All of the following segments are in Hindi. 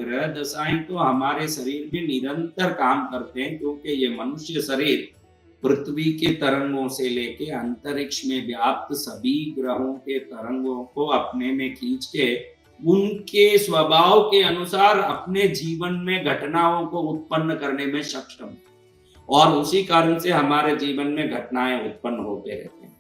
ग्रह दशाएं तो हमारे शरीर में निरंतर काम करते हैं, क्योंकि ये मनुष्य शरीर पृथ्वी के तरंगों से लेके अंतरिक्ष में व्याप्त सभी ग्रहों के तरंगों को अपने में खींच के उनके स्वभाव के अनुसार अपने जीवन में घटनाओं को उत्पन्न करने में सक्षम है। और उसी कारण से हमारे जीवन में घटनाएं उत्पन्न होते रहते हैं।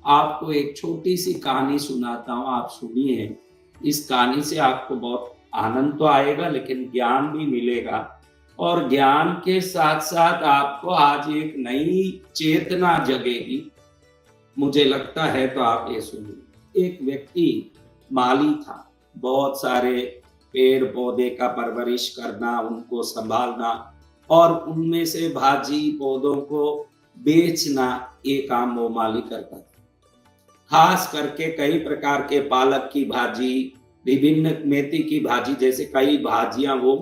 आपको एक छोटी सी कहानी सुनाता हूँ, आप सुनिए। इस कहानी से आपको बहुत आनंद तो आएगा, लेकिन ज्ञान भी मिलेगा। और ज्ञान के साथ साथ आपको आज एक नई चेतना जगेगी, मुझे लगता है। तो आप ये सुनिए। एक व्यक्ति माली था, बहुत सारे पेड़ पौधे का परवरिश करना, उनको संभालना और उनमें से भाजी पौधों को बेचना, ये काम वो माली करता था। खास करके कई प्रकार के पालक की भाजी, विभिन्न मेथी की भाजी जैसे कई भाजियां वो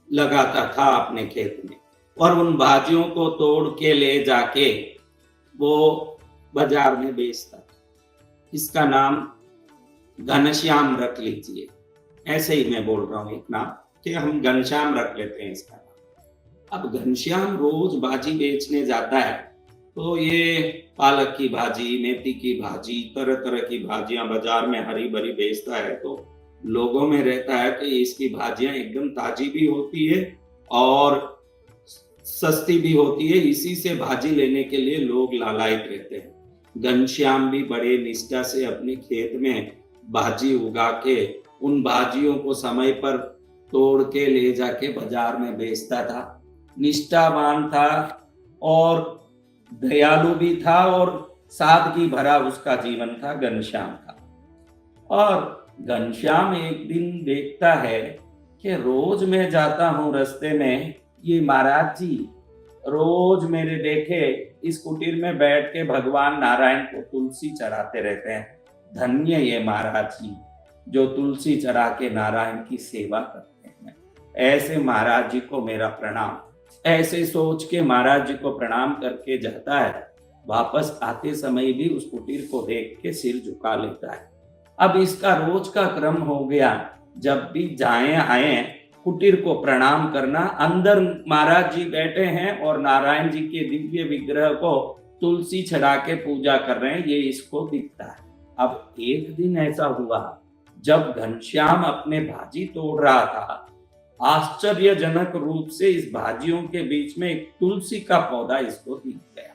लगाता था अपने खेत में। और उन भाजियों को तोड़ के ले जाके वो बाजार में बेचता था। इसका नाम घनश्याम रख लीजिए, ऐसे ही मैं बोल रहा हूँ एक नाम, कि हम घनश्याम रख लेते हैं इसका नाम। अब घनश्याम रोज भाजी बेचने जाता है, तो ये पालक की भाजी, मेथी की भाजी, तरह तरह की भाजियां बाजार में हरी भरी बेचता है। तो लोगों में रहता है कि इसकी भाजियां एकदम ताजी भी होती है और सस्ती भी होती है, इसी से भाजी लेने के लिए लोग लालायित रहते हैं। घनश्याम भी बड़े निष्ठा से अपने खेत में भाजी उगा के उन भाजियों को समय पर तोड़ के ले जाके बाजार में बेचता था। निष्ठावान था और दयालु भी था और सादगी भरा उसका जीवन था घनश्याम का। और घनश्याम एक दिन देखता है कि रोज मैं जाता हूँ रास्ते में, ये महाराज जी रोज मेरे देखे इस कुटीर में बैठ के भगवान नारायण को तुलसी चढ़ाते रहते हैं। धन्य ये महाराज जी जो तुलसी चढ़ा के नारायण की सेवा करते हैं। ऐसे महाराज जी को मेरा प्रणाम। ऐसे सोच के महाराज जी को प्रणाम करके जाता है। वापस आते समय भी उस कुटीर को देख के सिर झुका लेता है। अब इसका रोज का क्रम हो गया, जब भी जाए आए कुटीर को प्रणाम करना। अंदर महाराज जी बैठे हैं और नारायण जी के दिव्य विग्रह को तुलसी चढ़ा के पूजा कर रहे हैं, ये इसको दिखता है। अब एक दिन ऐसा हुआ जब घनश्याम अपने भाजी तोड़ रहा था, आश्चर्यजनक रूप से इस भाजियों के बीच में एक तुलसी का पौधा इसको दिख गया।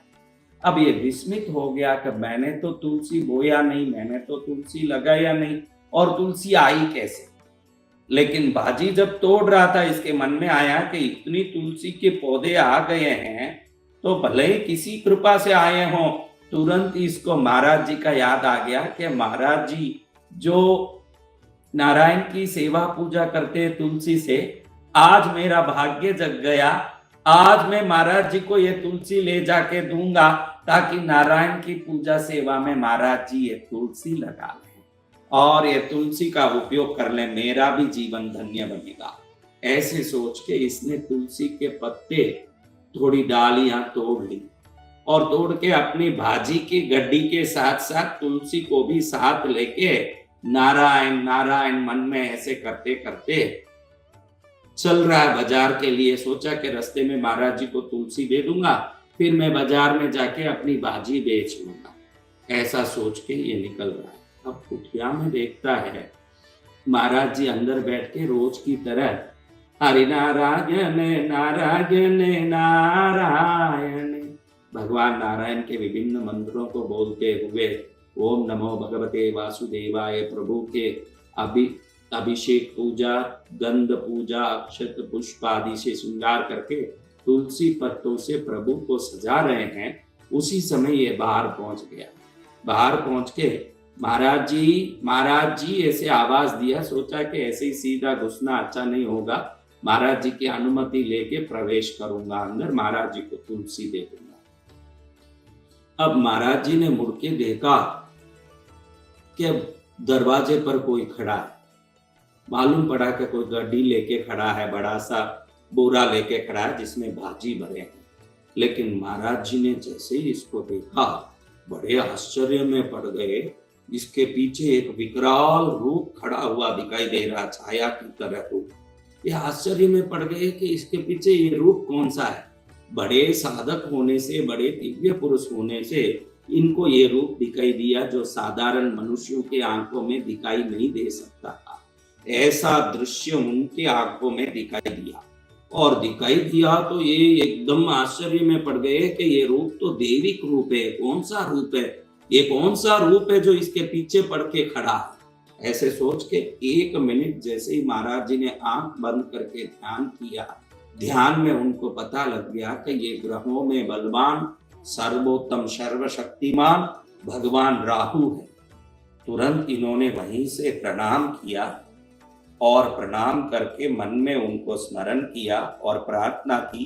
अब ये विस्मित हो गया कि मैंने तो तुलसी बोया नहीं, मैंने तो तुलसी लगाया नहीं, और तुलसी आई कैसे। लेकिन भाजी जब तोड़ रहा था, इसके मन में आया कि इतनी तुलसी के पौधे आ गए हैं तो भले ही किसी कृपा से आए हों। तुरंत इसको महाराज जी का याद आ गया कि महाराज जी जो नारायण की सेवा पूजा करते हैं तुलसी से, आज मेरा भाग्य जग गया। आज मैं महाराज जी को ये तुलसी ले जाके दूंगा ताकि नारायण की पूजा सेवा में महाराज जी ये तुलसी लगा लें और ये तुलसी का उपयोग कर लें, मेरा भी जीवन धन्य बनेगा। ऐसे सोच के इसने तुलसी के पत्ते, थोड़ी डालियां तोड़ ली और तोड़ के अपनी भाजी की गड्डी के साथ साथ तुलसी को भी साथ लेके नारायण नारायण मन में ऐसे करते करते चल रहा है बाजार के लिए। सोचा कि रास्ते में महाराज जी को तुलसी दे दूंगा, फिर मैं बाजार में जाके अपनी भाजी बेच लूंगा। ऐसा सोच के ये निकल रहा है। अब कुटिया में देखता है महाराज जी अंदर बैठ के रोज की तरह हरि नारायण नारायण नारायण भगवान नारायण के विभिन्न मंत्रों को बोलते हुए ओम नमो भगवते वासुदेवाय प्रभु के अभिषेक पूजा, गंध पूजा, अक्षत पुष्प आदि से श्रृंगार करके तुलसी पत्तों से प्रभु को सजा रहे हैं। उसी समय ये बाहर पहुंच गया। बाहर पहुंच के महाराज जी ऐसे आवाज दिया। सोचा कि ऐसे ही सीधा घुसना अच्छा नहीं होगा, महाराज जी की अनुमति लेके प्रवेश करूंगा अंदर, महाराज जी को तुलसी दे दूंगा। अब महाराज जी ने मुड़ के देखा कि दरवाजे पर कोई खड़ा है। मालूम पड़ा कि कोई गड्डी लेके खड़ा है, बड़ा सा बोरा लेके खड़ा है जिसमें भाजी भरे हैं। लेकिन महाराज जी ने जैसे ही इसको देखा बड़े आश्चर्य में पड़ गए। इसके पीछे एक विकराल रूप खड़ा हुआ दिखाई दे रहा, छाया की तरह रूप। ये आश्चर्य में पड़ गए कि इसके पीछे ये रूप कौन सा है। बड़े साधक होने से, बड़े दिव्य पुरुष होने से इनको ये रूप दिखाई दिया जो साधारण मनुष्यों के आंखों में दिखाई नहीं दे सकता था। ऐसा दृश्य उनके आंखों में दिखाई दिया, और दिखाई दिया तो ये एकदम आश्चर्य में पड़ गए कि ये रूप तो दैविक रूप है। कौन सा रूप है ये, कौन सा रूप है जो इसके पीछे पड़ के खड़ा है। ऐसे सोच के 1 मिनट जैसे ही महाराज जी ने आंख बंद करके ध्यान किया, ध्यान में उनको पता लग गया कि ये ग्रहों में बलवान, सर्वोत्तम, सर्वशक्तिमान भगवान राहु है। तुरंत इन्होंने वहीं से प्रणाम किया, और प्रणाम करके मन में उनको स्मरण किया और प्रार्थना की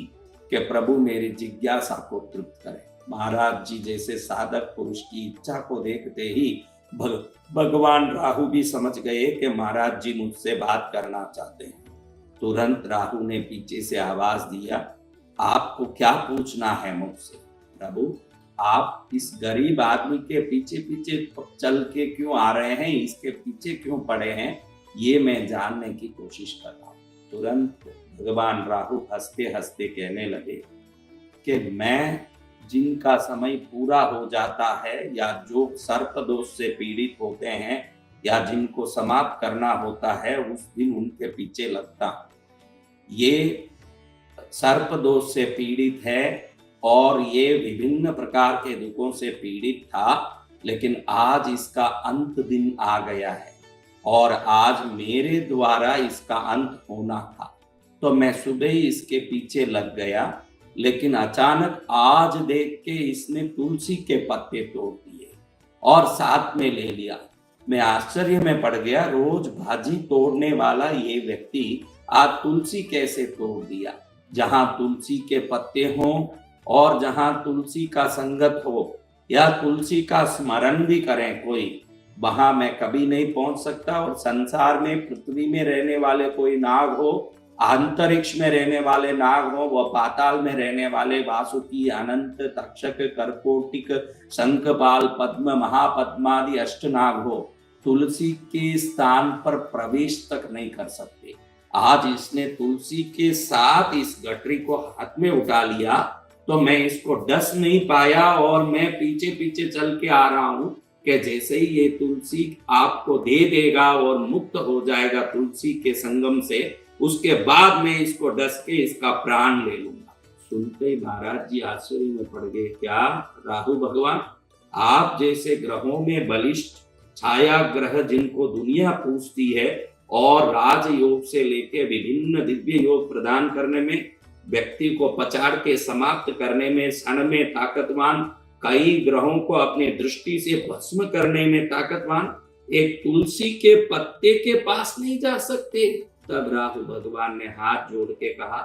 कि प्रभु मेरी जिज्ञासा को तृप्त करें। महाराज जी जैसे साधक पुरुष की इच्छा को देखते ही भगवान राहु भी समझ गए कि महाराज जी मुझसे बात करना चाहते हैं। तुरंत राहु ने पीछे से आवाज दिया, आपको क्या पूछना है मुझसे? प्रभु, आप इस गरीब आदमी के पीछे पीछे चल के क्यों आ रहे हैं, इसके पीछे क्यों पड़े हैं, ये मैं जानने की कोशिश कर रहा हूँ। तुरंत भगवान राहु हंसते हंसते कहने लगे कि मैं जिनका समय पूरा हो जाता है, या जो सर्प दोष से पीड़ित होते हैं, या जिनको समाप्त करना होता है, उस दिन उनके पीछे लगता हूँ। ये सर्प दोष से पीड़ित है और ये विभिन्न प्रकार के दुखों से पीड़ित था, लेकिन आज इसका अंत दिन आ गया है और आज मेरे द्वारा इसका अंत होना था। तो मैं सुबह ही इसके पीछे लग गया, लेकिन अचानक आज देख के इसने तुलसी के पत्ते तोड़ दिए और साथ में ले लिया। मैं आश्चर्य में पड़ गया, रोज भाजी तोड़ने वाला ये व्यक्ति आज तुलसी कैसे तोड़ दिया। जहां तुलसी के पत्ते हों और जहां तुलसी का संगत हो, या तुलसी का स्मरण भी करें कोई, वहां मैं कभी नहीं पहुंच सकता। और संसार में, पृथ्वी में रहने वाले कोई नाग हो, अंतरिक्ष में रहने वाले नाग हो, वह पाताल में रहने वाले वासुकी, अनंत, तक्षक, कर्कोटिक, शंखपाल, पद्म, महापद्मादि अष्टनाग हो, तुलसी के स्थान पर प्रवेश तक नहीं कर सकते। आज इसने तुलसी के साथ इस गठरी को हाथ में उठा लिया, तो मैं इसको डस नहीं पाया और मैं पीछे पीछे चल के आ रहा हूं कि जैसे ही ये तुलसी आपको दे देगा और मुक्त हो जाएगा तुलसी के संगम से, उसके बाद मैं इसको डस के इसका प्राण ले लूंगा। सुनते ही महाराज जी आश्चर्य में पड़ गए, क्या राहु भगवान, आप जैसे ग्रहों में बलिष्ठ छाया ग्रह जिनको दुनिया पूजती है और राजयोग से लेके विभिन्न दिव्य योग प्रदान करने में, व्यक्ति को पछाड़ के समाप्त करने में क्षण में ताकतवान, कई ग्रहों को अपने दृष्टि से भस्म करने में ताकतवान, एक तुलसी के पत्ते के पास नहीं जा सकते। तब राहु भगवान ने हाथ जोड़ के कहा,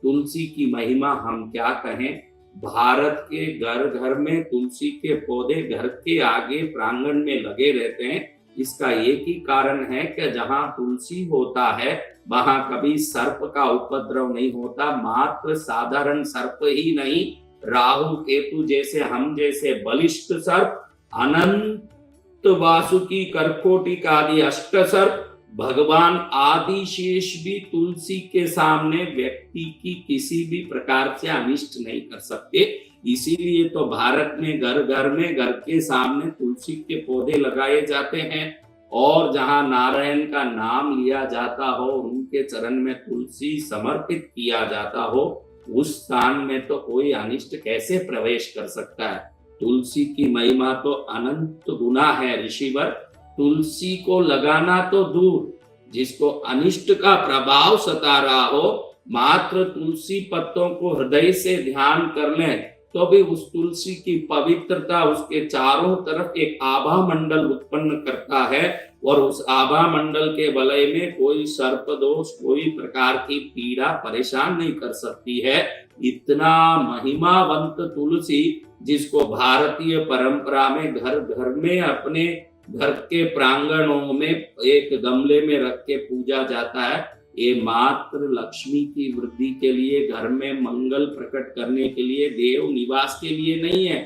तुलसी की महिमा हम क्या कहें, भारत के घर घर में तुलसी के पौधे घर के आगे प्रांगण में लगे रहते हैं। इसका एक ही कारण है कि जहां तुलसी होता है वहां कभी सर्प का उपद्रव नहीं होता। मात्र साधारण सर्प ही नहीं, राहु केतु जैसे, हम जैसे बलिष्ठ सर्प, अनंत, वासुकी, कर्कोटिक आदि अष्ट सर्प, भगवान आदि शेष भी तुलसी के सामने व्यक्ति की किसी भी प्रकार से अनिष्ट नहीं कर सकते। इसीलिए तो भारत में घर घर में, घर के सामने तुलसी के पौधे लगाए जाते हैं, और जहां नारायण का नाम लिया जाता हो, उनके चरण में तुलसी समर्पित किया जाता हो, उस स्थान में तो कोई अनिष्ट कैसे प्रवेश कर सकता है। तुलसी की महिमा तो अनंत गुना है ऋषिवर। तुलसी को लगाना तो दूर, जिसको अनिष्ट का प्रभाव सता रहा हो, मात्र तुलसी पत्तों को हृदय से ध्यान कर लें तो भी उस तुलसी की पवित्रता उसके चारों तरफ एक आभा मंडल उत्पन्न करता है, और उस आभा मंडल के वलय में कोई सर्प दोष, कोई प्रकार की पीड़ा परेशान नहीं कर सकती है। इतना महिमावंत तुलसी, जिसको भारतीय परंपरा में घर घर में, अपने घर के प्रांगणों में एक गमले में रख के पूजा जाता है, ये मात्र लक्ष्मी की वृद्धि के लिए, घर में मंगल प्रकट करने के लिए, देव निवास के लिए नहीं है।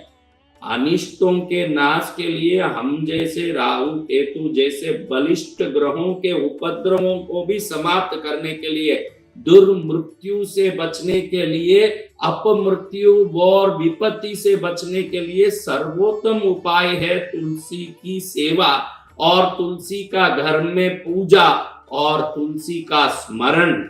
अनिष्टों के नाश के लिए हम जैसे राहु केतु जैसे बलिष्ठ ग्रहों के उपद्रवों को भी समाप्त करने के लिए, दुर्मृत्यु से बचने के लिए, अपमृत्यु और विपत्ति से बचने के लिए सर्वोत्तम उपाय है तुलसी की सेवा और तुलसी का घर में पूजा और तुलसी का स्मरण।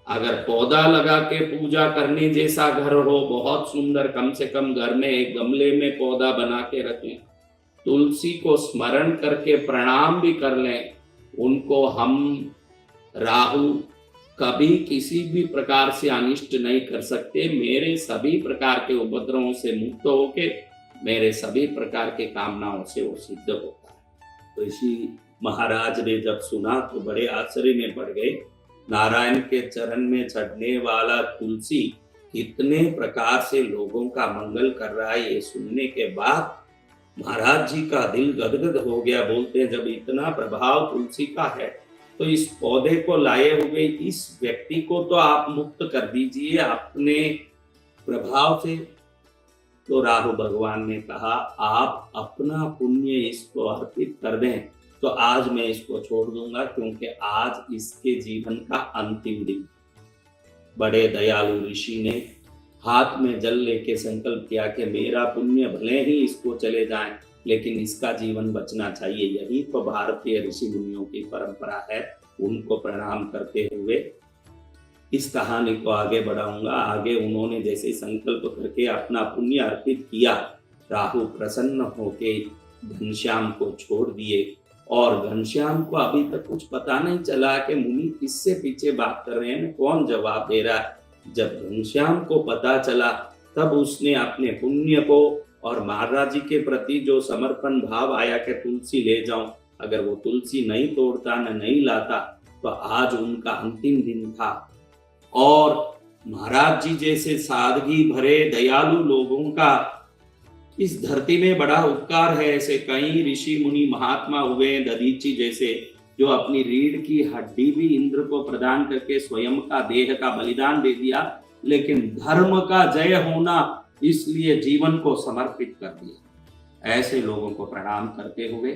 अगर पौधा लगा के पूजा करने जैसा घर हो, बहुत सुंदर, कम से कम घर में एक गमले में पौधा बना के रखें, तुलसी को स्मरण करके प्रणाम भी कर लें, उनको हम राहु कभी किसी भी प्रकार से अनिष्ट नहीं कर सकते। मेरे सभी प्रकार के उपद्रवों से मुक्त होके मेरे सभी प्रकार के कामनाओं से वो सिद्ध होता है। तो ऋषि महाराज ने जब सुना तो बड़े आश्चर्य में पड़ गए। नारायण के चरण में चढ़ने वाला तुलसी कितने प्रकार से लोगों का मंगल कर रहा है, ये सुनने के बाद महाराज जी का दिल गदगद हो गया। बोलते हैं, जब इतना प्रभाव तुलसी का है तो इस पौधे को लाए हुए इस व्यक्ति को तो आप मुक्त कर दीजिए अपने प्रभाव से। तो राहु भगवान ने कहा, आप अपना पुण्य इसको अर्पित कर दें तो आज मैं इसको छोड़ दूंगा, क्योंकि आज इसके जीवन का अंतिम दिन। बड़े दयालु ऋषि ने हाथ में जल लेके संकल्प किया कि मेरा पुण्य भले ही इसको चले जाए, लेकिन इसका जीवन बचना चाहिए। यही तो भारतीय ऋषि मुनियों की परंपरा है। उनको प्रणाम करते हुए इस कहानी को आगे बढ़ाऊंगा। आगे उन्होंने जैसे संकल्प करके अपना पुण्य अर्पित किया, राहु प्रसन्न होके घनश्याम को छोड़ दिए। और घनश्याम को अभी तक कुछ पता नहीं चला कि मुनि किससे पीछे बात कर रहे हैं, कौन जवाब दे रहा है। जब घनश्याम को पता चला तब उसने अपने पुण्य को और महाराज जी के प्रति जो समर्पण भाव आया कि तुलसी ले जाऊं, अगर वो तुलसी नहीं तोड़ता न नहीं लाता तो आज उनका अंतिम दिन था। और महाराज जी जैसे सादगी भरे दयालु लोगों का इस धरती में बड़ा उपकार है। ऐसे कई ऋषि मुनि महात्मा हुए, दधीची जैसे, जो अपनी रीढ़ की हड्डी भी इंद्र को प्रदान करके स्वयं का देह का बलिदान दे दिया, लेकिन धर्म का जय होना इसलिए जीवन को समर्पित कर दिया। ऐसे लोगों को प्रणाम करते हुए